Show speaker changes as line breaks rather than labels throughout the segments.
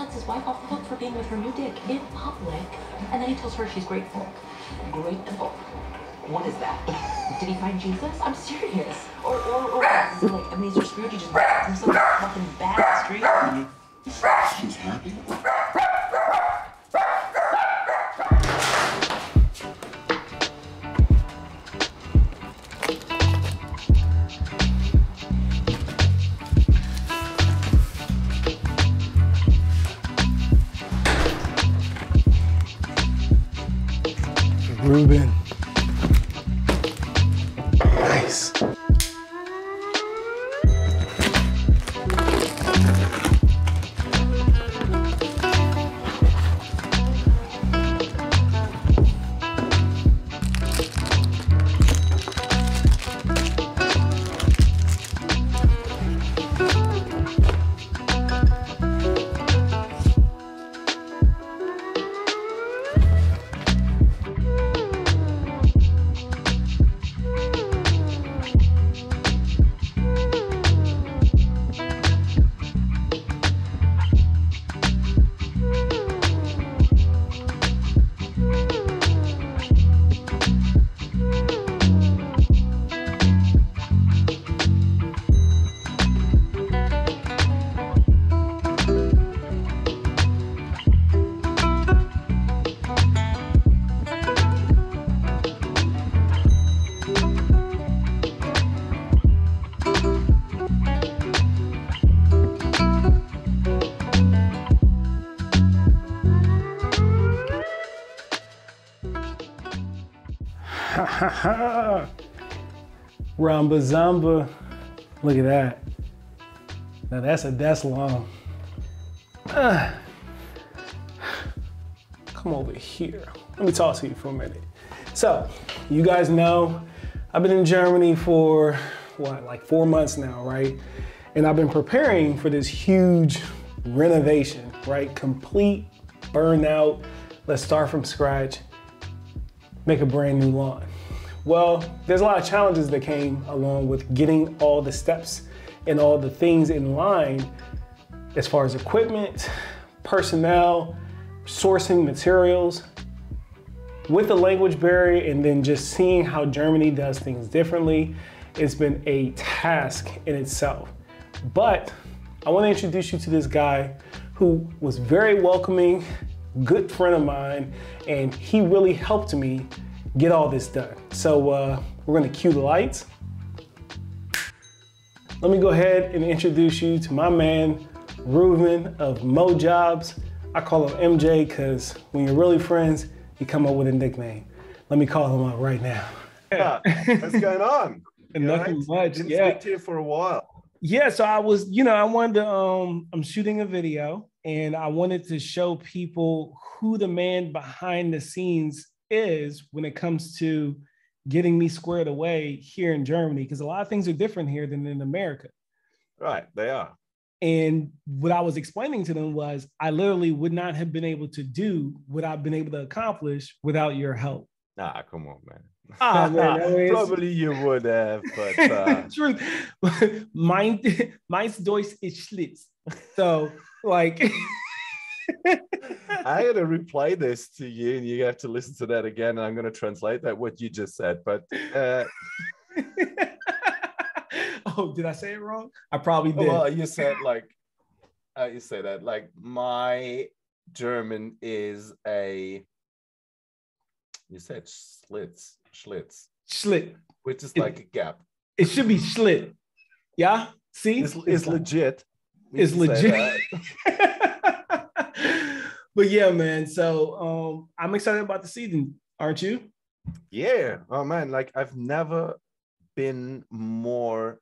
lets his wife off the hook for being with her new dick in public, and then he tells her she's grateful. Grateful. What is that? Did he find Jesus? I'm serious. Or is he like Ebenezer Scrooge? He just got himself fucking bad street?
She's happy?
Ruben. Nice. Ramba Zamba. Look at that. Now that's long. Come over here. Let me talk to you for a minute. So, you guys know, I've been in Germany for what, like 4 months now, right? And I've been preparing for this huge renovation, right? Complete burnout. Let's start from scratch, make a brand new lawn. Well, there's a lot of challenges that came along with getting all the steps and all the things in line as far as equipment, personnel, sourcing materials, with the language barrier, and then just seeing how Germany does things differently. It's been a task in itself. But I want to introduce you to this guy who was very welcoming, good friend of mine, and he really helped me get all this done. So we're gonna cue the lights. Let me go ahead and introduce you to my man, Ruben of Mo Jobs. I call him MJ because when you're really friends, you come up with a nickname. Let me call him out right now.
Yeah, what's going on?
Nothing much.
Didn't
Yeah.
speak to you for a while.
Yeah, so I was, I wanted to, I'm shooting a video and I wanted to show people who the man behind the scenes is when it comes to getting me squared away here in Germany, because a lot of things are different here than in America.
Right, they are.
And what I was explaining to them was I literally would not have been able to do what I've been able to accomplish without your help.
Nah, come on, man.
Oh, man,
Probably you would have, but
truth. Meins Deutsch is Schlitz. So, like,
I had to replay this to you, and you have to listen to that again. And I'm going to translate that what you just said. But
oh, did I say it wrong? I probably did.
Well, you said like you say that like my German is a. You said Schlitz, which is like a gap.
It should be Schlitt. Yeah. See,
it's legit.
It's legit. But yeah, man. So I'm excited about the season, aren't you?
Yeah. Oh man, like I've never been more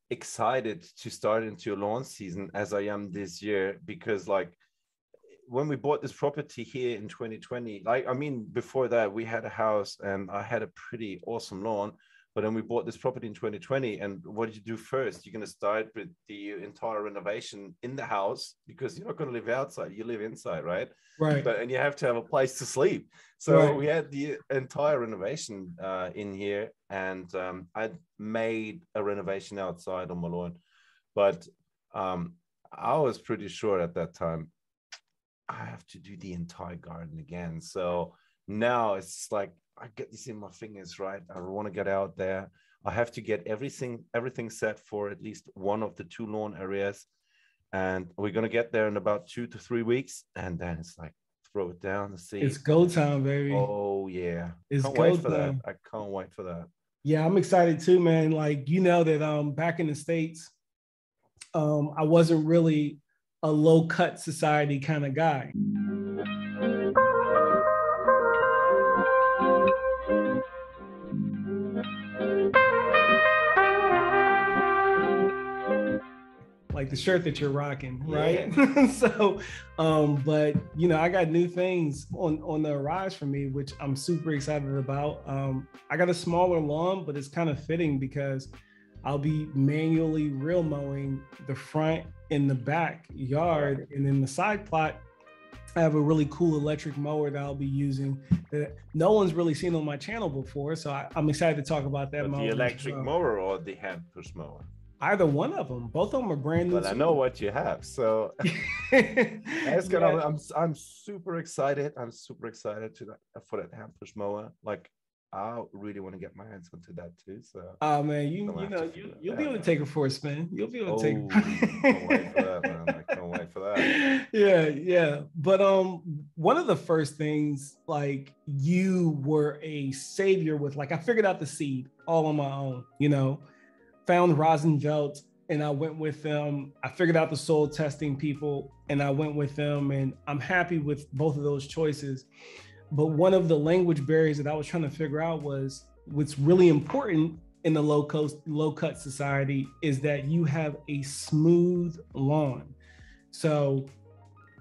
excited to start into a lawn season as I am this year, because like when we bought this property here in 2020, like, I mean, before that we had a house and I had a pretty awesome lawn, but then we bought this property in 2020. And what did you do first? You're going to start with the entire renovation in the house, because you're not going to live outside, you live inside, right?
Right.
And you have to have a place to sleep. So
right.
We had the entire renovation in here, and I'd made a renovation outside on my lawn, but I was pretty sure at that time I have to do the entire garden again. So now it's like I get this in my fingers, right? I want to get out there. I have to get everything set for at least one of the 2 lawn areas. And we're gonna get there in about 2 to 3 weeks. And then it's like throw it down the
It's
seed.
go time, baby.
Oh yeah.
It's
Can't
go
wait for
time.
that. I can't wait for that.
Yeah, I'm excited too, man. Like, you know that back in the States, I wasn't really a low cut society kind of guy. Like the shirt that you're rocking, right? Yeah. So, but you know, I got new things on the rise for me, which I'm super excited about. I got a smaller lawn, but it's kind of fitting because I'll be manually real mowing the front and the back yard, and then the side plot, I have a really cool electric mower that I'll be using that no one's really seen on my channel before. So I'm excited to talk about that mower.
The electric mower or the hand push mower?
Either one of them. Both of them are brand new.
But I know what you have, so it's gonna. Yeah. I'm super excited. I'm super excited for that hand push mower. Like, I really want to get my hands onto that too. So. Oh man,
you'll be able to take it for a spin. You'll be able to take.
Can't wait for that, man. I can't wait for that.
Yeah. But one of the first things, like, you were a savior with, like, I figured out the seed all on my own. You know. Found Rosenvelt and I went with them. I figured out the soil testing people and I went with them, and I'm happy with both of those choices. But one of the language barriers that I was trying to figure out was what's really important in the low cut society is that you have a smooth lawn. So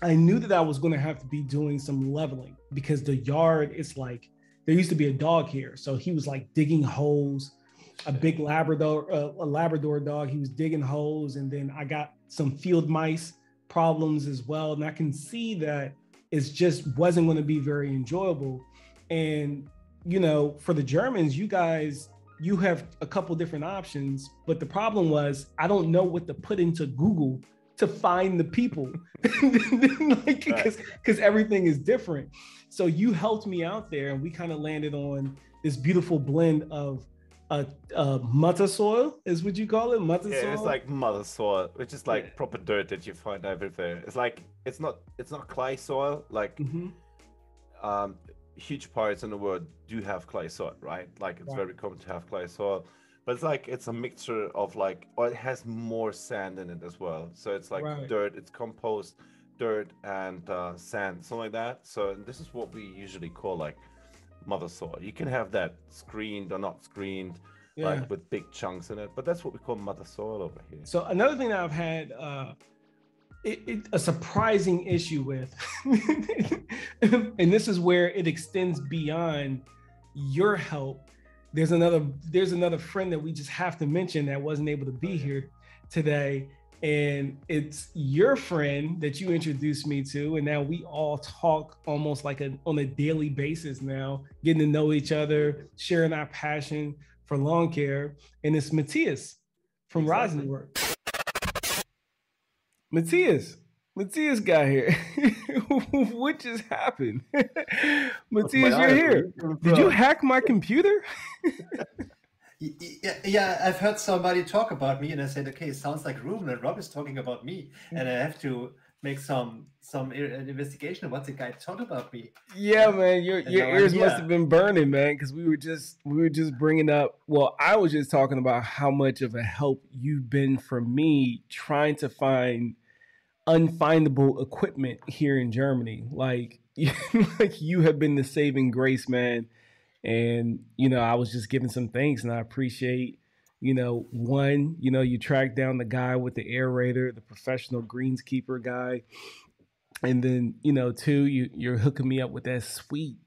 I knew that I was going to have to be doing some leveling because the yard, it's like, there used to be a dog here. So he was like digging holes. A big Labrador dog. He was digging holes, and then I got some field mice problems as well. And I can see that it just wasn't going to be very enjoyable. And, you know, for the Germans, you have a couple different options, but the problem was I don't know what to put into Google to find the people, because everything is different. So you helped me out there, and we kind of landed on this beautiful blend of mother soil, is what you call it? Mother soil?
It's like mother soil, which is like proper dirt that you find everywhere. It's like it's not clay soil. Like huge parts in the world do have clay soil, right? Like it's very common to have clay soil, but it's like it's a mixture of like, or it has more sand in it as well. So it's like dirt, it's compost, dirt and sand, something like that. So this is what we usually call like mother soil. You can have that screened or not screened, like with big chunks in it, but that's what we call mother soil over here.
So another thing that I've had a surprising issue with, and this is where it extends beyond your help. There's another friend that we just have to mention that wasn't able to be here today. And it's your friend that you introduced me to, and now we all talk almost like on a daily basis now, getting to know each other, sharing our passion for lawn care. And it's Matthias from Rosenwork. Matthias got here. What just happened? Matthias, you're here. Did you hack my computer?
Yeah, I've heard somebody talk about me, and I said, okay, it sounds like Ruben and Rob is talking about me, and I have to make some investigation of what the guy thought about me.
Yeah, man, your ears must have been burning, man, because we were just bringing up. Well, I was just talking about how much of a help you've been for me trying to find unfindable equipment here in Germany. Like you have been the saving grace, man. And, you know, I was just giving some thanks, and I appreciate, you know, one, you know, you tracked down the guy with the aerator, the professional greenskeeper guy. And then, you know, two, you're hooking me up with that sweet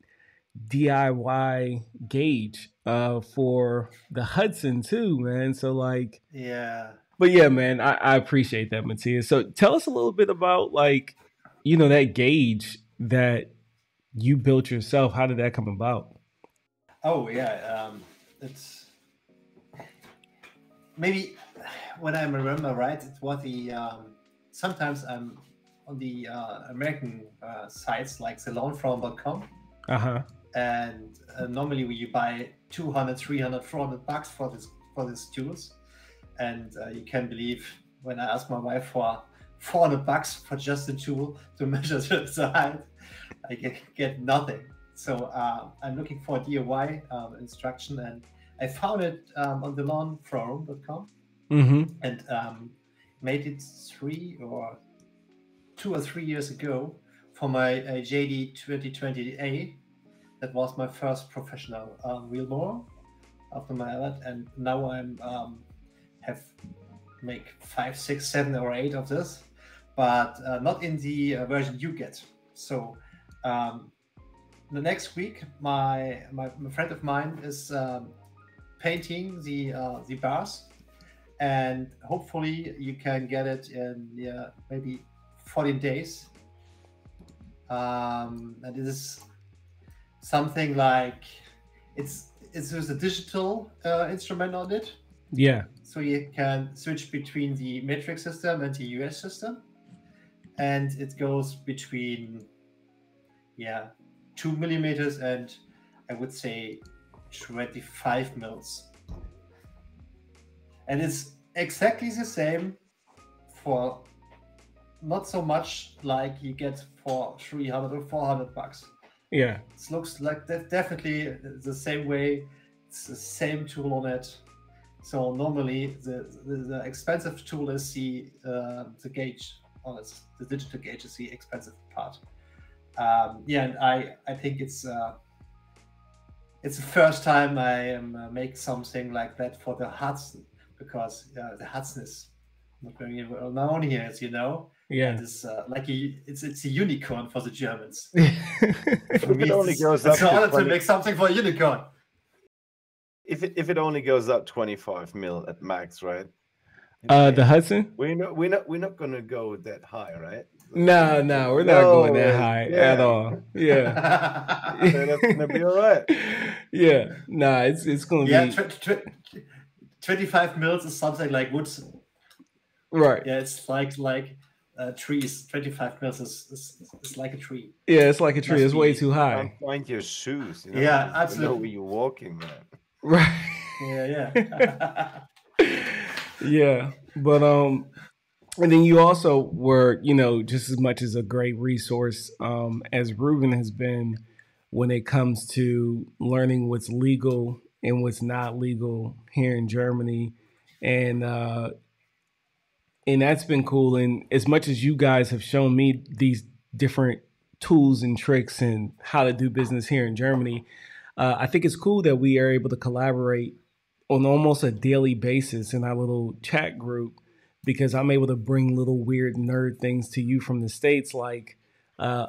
DIY gauge for the Hudson too, man. So like,
yeah.
But yeah, man, I appreciate that, Matthias. So tell us a little bit about, like, you know, that gauge that you built yourself. How did that come about?
Oh yeah, it's maybe when I remember right, it was the sometimes I'm on the American sites like the lawnfarm.com. And normally you buy 200, 300, 400 bucks for these tools. And you can believe when I asked my wife for 400 bucks for just a tool to measure the height, I get nothing. So I'm looking for a DIY instruction, and I found it on the lawnfarm.com and made it 2 or 3 years ago for my JD 2020A. That was my first professional wheel mower after my other, and now I'm have make 5, 6, 7, or 8 of this, but not in the version you get. So the next week, my friend of mine is painting the bars, and hopefully you can get it in maybe 14 days. And it is something like there's a digital instrument on it.
Yeah.
So you can switch between the metric system and the US system, and it goes between 2 millimeters and I would say 25 mils. And it's exactly the same for not so much like you get for 300 or 400 bucks.
Yeah.
It looks like definitely the same way. It's the same tool on it. So normally the expensive tool is the gauge on it. The digital gauge is the expensive part. And I think it's the first time I make something like that for the Hudson, because the Hudson is not very well known here, as you know.
Yeah,
and it's it's a unicorn for the Germans.
For me, it's
hard to make something for a unicorn.
If it only goes up 25 mil at max, right?
The Hudson.
We're not gonna go that high, right?
No, we're not going that high at all. Yeah,
that's gonna be all right.
Yeah, it's gonna be
25 mils is something like woods.
Right.
Yeah, it's like trees. 25 mils is like a tree.
Yeah, it's like a tree. It's way too high.
Can't find your shoes. You know?
Yeah, absolutely.
You know where you're walking, man.
Right.
Yeah.
Yeah, but and then you also were, just as much as a great resource as Ruben has been when it comes to learning what's legal and what's not legal here in Germany, and that's been cool. And as much as you guys have shown me these different tools and tricks and how to do business here in Germany, I think it's cool that we are able to collaborate on almost a daily basis in our little chat group, because I'm able to bring little weird nerd things to you from the States, like a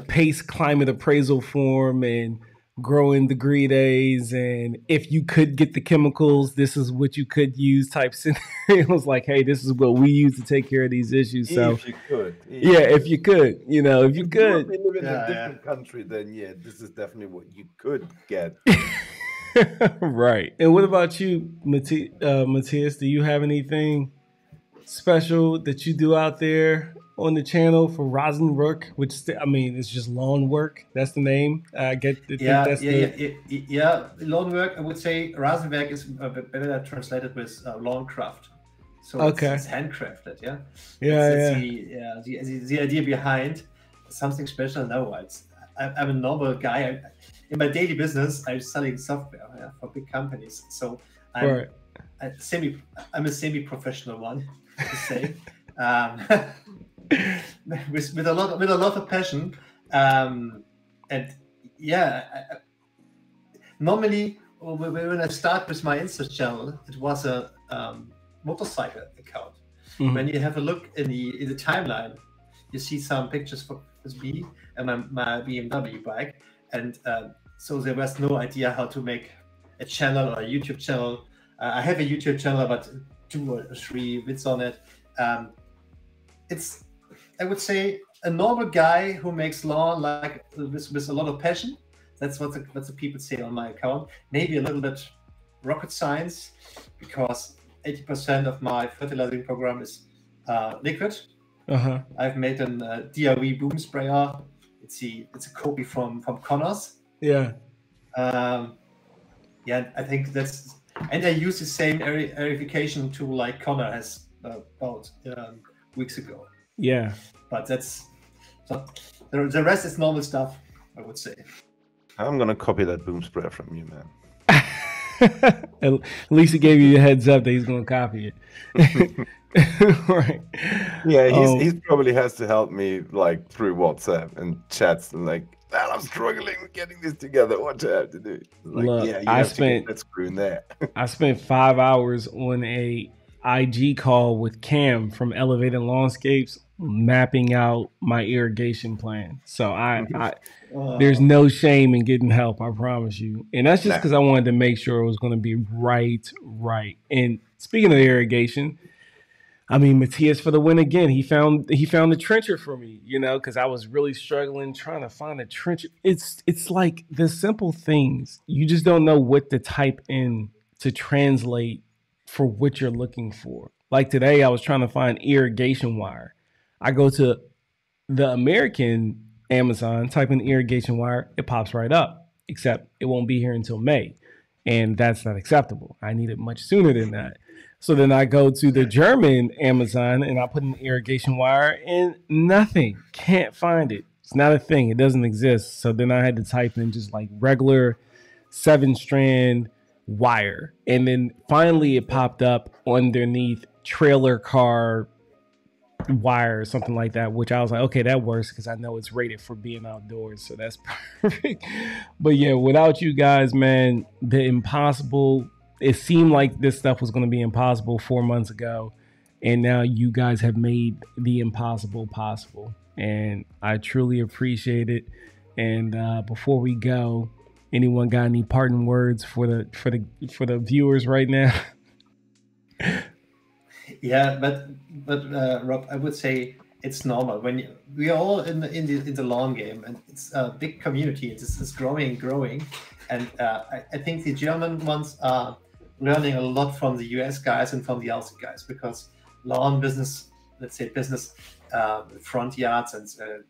PACE climate appraisal form and growing degree days, and if you could get the chemicals, this is what you could use type scenarios. Like, hey, this is what we use to take care of these issues. So
if you could,
if you could, if you could.
If you live in a different country, then this is definitely what you could get.
Right. And what about you, Matthias? Do you have anything special that you do out there on the channel for Rosenwerk, which it's just lawn work? That's the name. I get it.
Lawn work. I would say Rosenwerk is better translated with lawn craft. So it's handcrafted. The idea behind something special. No, I'm a normal guy. In my daily business, I'm selling software for big companies. So I'm a semi-professional one, to say. With a lot of passion, normally when I start with my Insta channel, it was a motorcycle account. Mm-hmm. When you have a look in the timeline, you see some pictures with me and my BMW bike, and so there was no idea how to make a channel or a YouTube channel. I have a YouTube channel, but 2 or 3 bits on it. It's, I would say, a normal guy who makes lawn like with a lot of passion. That's what the people say on my account. Maybe a little bit rocket science, because 80% of my fertilizing program is liquid. I've made a DIY boom sprayer. It's a copy from Connors.
Yeah.
Yeah, I think that's, and I use the same aerification tool like Connor has about weeks ago.
Yeah.
But that's the rest is normal stuff, I would say.
I'm gonna copy that boom sprayer from you, man.
At least he gave you a heads up that he's gonna copy it. Right.
Yeah, he probably has to help me like through WhatsApp and chats and like, man, I'm struggling with getting this together. What do I have to do? Like,
look,
yeah, you have to get that screw in there.
I spent 5 hours on a IG call with Cam from Elevated Lawnscapes mapping out my irrigation plan. So there's no shame in getting help, I promise you. And that's just because I wanted to make sure it was going to be right. And speaking of irrigation, I mean, Matthias for the win again. He found the trencher for me, you know, because I was really struggling trying to find a trencher. It's like the simple things. You just don't know what to type in to translate for what you're looking for. Like today, I was trying to find irrigation wire. I go to the American Amazon, type in irrigation wire, it pops right up, except it won't be here until May. And that's not acceptable. I need it much sooner than that. So then I go to the German Amazon and I put in irrigation wire and nothing, can't find it. It's not a thing. It doesn't exist. So then I had to type in just like regular 7-strand wire. And then finally it popped up underneath trailer car wire or something like that, which I was like, okay, that works because I know it's rated for being outdoors, so that's perfect. But yeah, without you guys, man, the impossible, it seemed like this stuff was going to be impossible 4 months ago, and now you guys have made the impossible possible, and I truly appreciate it. And before we go, anyone got any parting words for the viewers right now? Yeah,
but Rob, I would say it's normal when we are all in the long game, and it's a big community. It's growing, and I think the German ones are learning a lot from the US guys and from the Aussie guys, because lawn business, let's say business, front yards and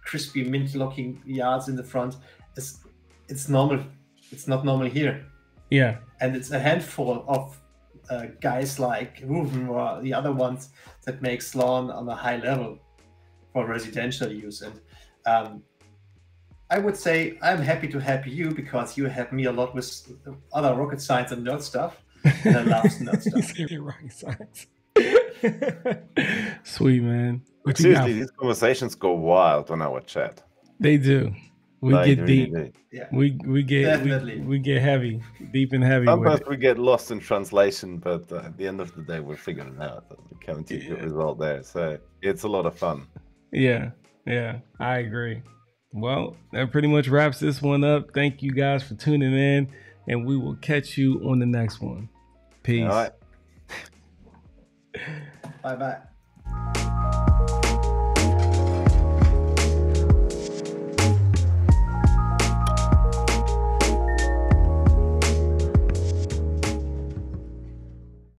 crispy mint looking yards in the front, it's normal. It's not normal here.
Yeah,
and it's a handful of guys like Ruven or the other ones that makes lawn on a high level for residential use. And I would say I'm happy to help you because you help me a lot with other rocket science and nerd stuff. And I love nerd stuff.
Rocket science. Sweet, man.
Seriously, these conversations go wild on our chat.
They do. We get deep.
Yeah.
We get heavy, deep and heavy.
Sometimes we get lost in translation, but at the end of the day, we're figuring it out. We come to a good result there, so it's a lot of fun.
Yeah, I agree. Well, that pretty much wraps this one up. Thank you guys for tuning in, and we will catch you on the next one. Peace.
All right.
Bye.